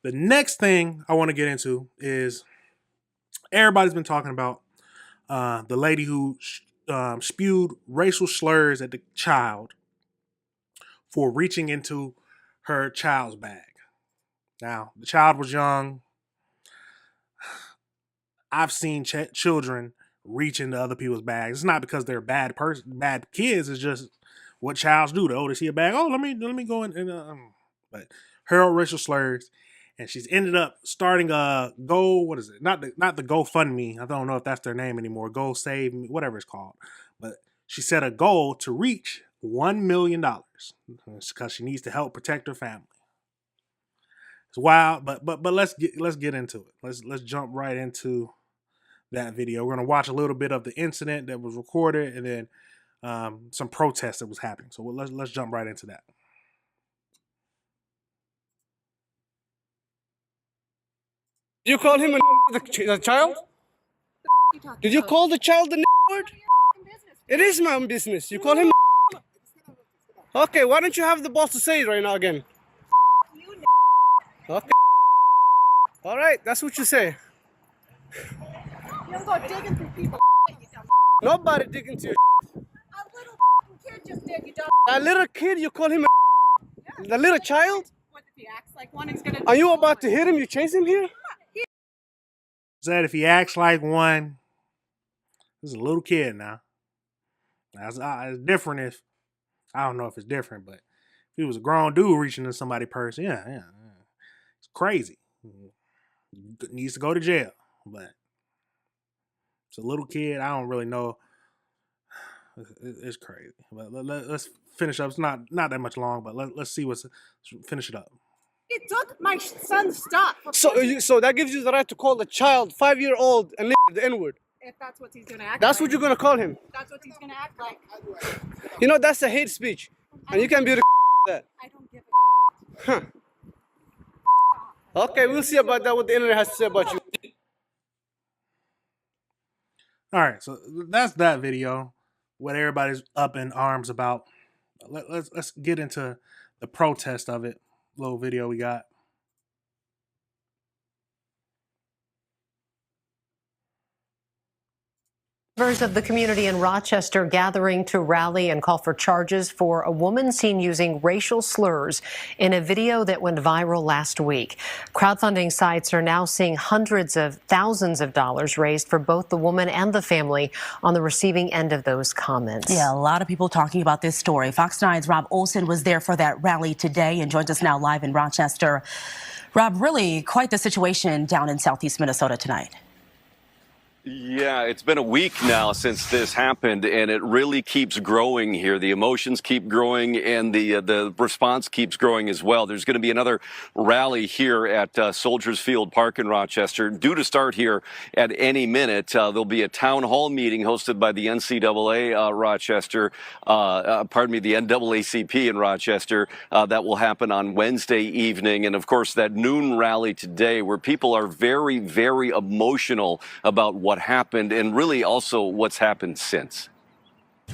The next thing I want to get into is everybody's been talking about the lady who spewed racial slurs at the child for reaching into her child's bag. Now, the child was young. I've seen children reach into other people's bags. It's not because they're bad kids. It's just what childs do. They see a bag. Oh, let me go in and but hurl racial slurs, and she's ended up starting a Go. What is it? Not the GoFundMe. I don't know if that's their name anymore. Go Save Me, whatever it's called. But she set a goal to reach $1 million because she needs to help protect her family. It's wild, but let's get into it. Let's jump right into that video. We're gonna watch a little bit of the incident that was recorded, and then some protests that was happening. So let's jump right into that. Did you call him the child? Did you call the child the word? It is my own business. You call him. Okay, why don't you have the boss to say it right now again? Okay. All right, that's what you say. You don't go digging through people. Nobody digging to you. A little kid just did, you dumb. A little kid, you call him the little child? What if he acts like one? He's gonna. Are you about to hit him? You chase him here? Said if he acts like one, this is a little kid now. That's it's different if I don't know if it's different, but if he was a grown dude reaching to somebody's purse, yeah, it's crazy. He needs to go to jail, but it's a little kid. I don't really know. It's crazy. But let's finish up. It's not that much long, but let's see let's finish it up. He took my son's stuff. So that gives you the right to call the child 5-year-old and the N-word. If that's what he's gonna act. That's like. what you're gonna call him. That's what he's gonna act like. You know that's a hate speech, and you can be that. I don't give a. Huh. Okay, we'll see about that. What the internet has to say about you. All right, so that's that video. What everybody's up in arms about. Let's get into the protest of it. Little video we got. Members of the community in Rochester gathering to rally and call for charges for a woman seen using racial slurs in a video that went viral last week. Crowdfunding sites are now seeing hundreds of thousands of dollars raised for both the woman and the family on the receiving end of those comments. Yeah, a lot of people talking about this story. Fox 9's Rob Olson was there for that rally today and joins us now live in Rochester. Rob, really quite the situation down in southeast Minnesota tonight. Yeah, it's been a week now since this happened, and it really keeps growing here. The emotions keep growing, and the response keeps growing as well. There's going to be another rally here at Soldiers Field Park in Rochester, due to start here at any minute. There'll be a town hall meeting hosted by the NCAA Rochester, the NAACP in Rochester. That will happen on Wednesday evening, and of course that noon rally today, where people are very, very emotional about what happened and really also what's happened since.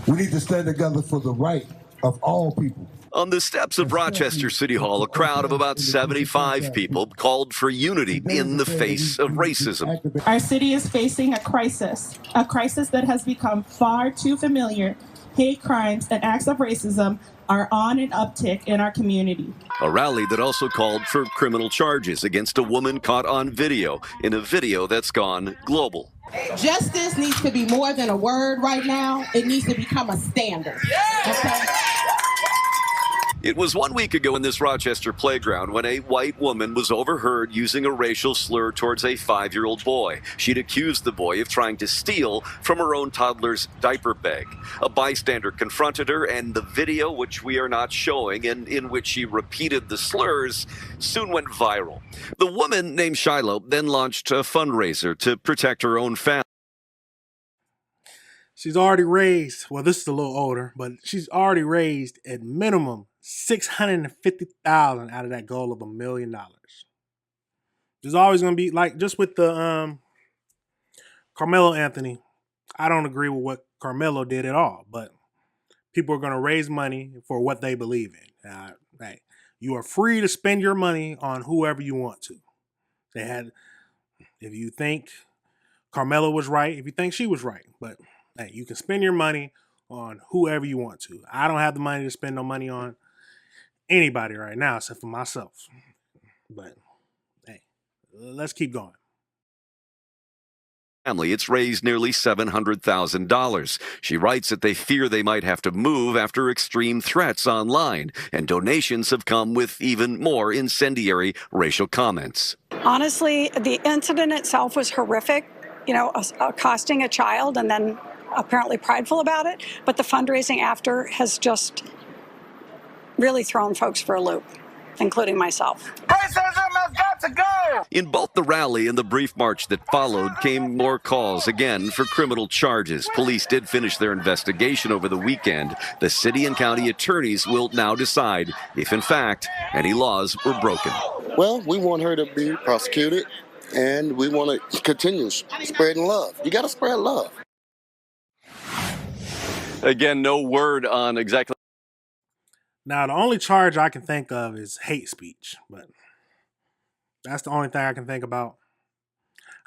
We need to stand together for the right of all people. On the steps of Rochester City Hall, a crowd of about 75 people called for unity in the face of racism. Our city is facing a crisis that has become far too familiar. Hate crimes and acts of racism are on an uptick in our community. A rally that also called for criminal charges against a woman caught on video in a video that's gone global. Justice needs to be more than a word right now. It needs to become a standard. Okay? It was 1 week ago in this Rochester playground when a white woman was overheard using a racial slur towards a 5-year-old boy. She'd accused the boy of trying to steal from her own toddler's diaper bag. A bystander confronted her, and the video, which we are not showing, and in which she repeated the slurs, soon went viral. The woman, named Shiloh, then launched a fundraiser to protect her own family. She's already raised, well, this is a little older, but she's already raised at minimum $650,000 out of that goal of $1 million. There's always going to be, like, just with the Carmelo Anthony, I don't agree with what Carmelo did at all, but people are going to raise money for what they believe in. Hey, You are free to spend your money on whoever you want to. They had, if you think Carmela was right, if you think she was right, but hey, you can spend your money on whoever you want to. I don't have the money to spend no money on anybody right now except for myself. But hey, let's keep going. Family, it's raised nearly $700,000. She writes that they fear they might have to move after extreme threats online, and donations have come with even more incendiary racial comments. Honestly, the incident itself was horrific, accosting a child and then apparently prideful about it. But the fundraising after has just really thrown folks for a loop, including myself. Racism has got to go! In both the rally and the brief march that followed came more calls, again, for criminal charges. Police did finish their investigation over the weekend. The city and county attorneys will now decide if, in fact, any laws were broken. Well, we want her to be prosecuted, and we want to continue spreading love. You got to spread love. Again, no word on exactly. Now, the only charge I can think of is hate speech, but that's the only thing I can think about.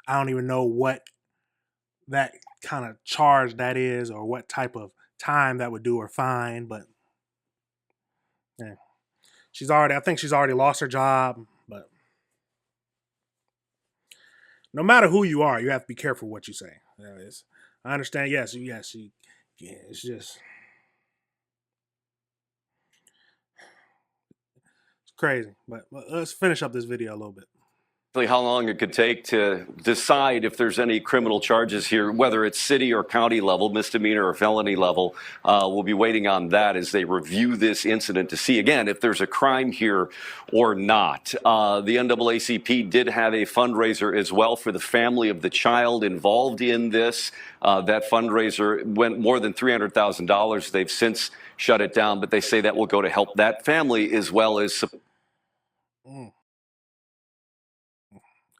I don't even know what that kind of charge that is or what type of time that would do her fine, but yeah. I think she's already lost her job, but no matter who you are, you have to be careful what you say. I understand, it's just crazy. But let's finish up this video a little bit. How long it could take to decide if there's any criminal charges here, whether it's city or county level, misdemeanor or felony level. We'll be waiting on that as they review this incident to see, again, if there's a crime here or not. The NAACP did have a fundraiser as well for the family of the child involved in this. That fundraiser went more than $300,000. They've since shut it down, but they say that will go to help that family as well as...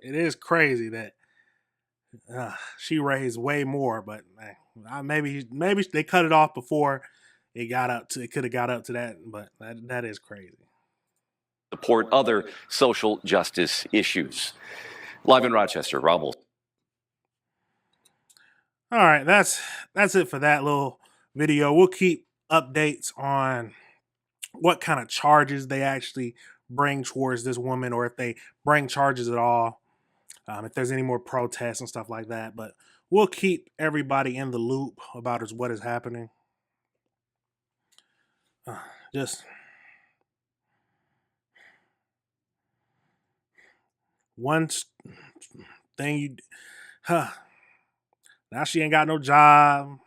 It is crazy that she raised way more, but maybe they cut it off before it could have got up to that, but that is crazy. Support other social justice issues. Live in Rochester, Rob Olson. All right, that's it for that little video. We'll keep updates on what kind of charges they actually bring towards this woman, or if they bring charges at all. If there's any more protests and stuff like that. But we'll keep everybody in the loop about what is happening. Just one thing now she ain't got no job.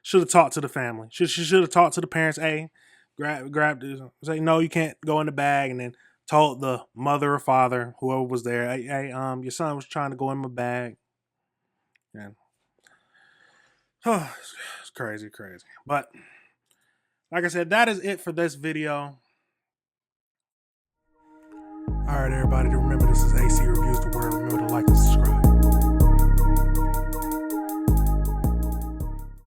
Should have talked to the family. She should have talked to the parents. Hey, grab say no, you can't go in the bag, and then told the mother or father, whoever was there, hey, your son was trying to go in my bag. And it's crazy. But like I said, that is it for this video. All right, everybody, remember this is AC Reviews the Word. Remember to like and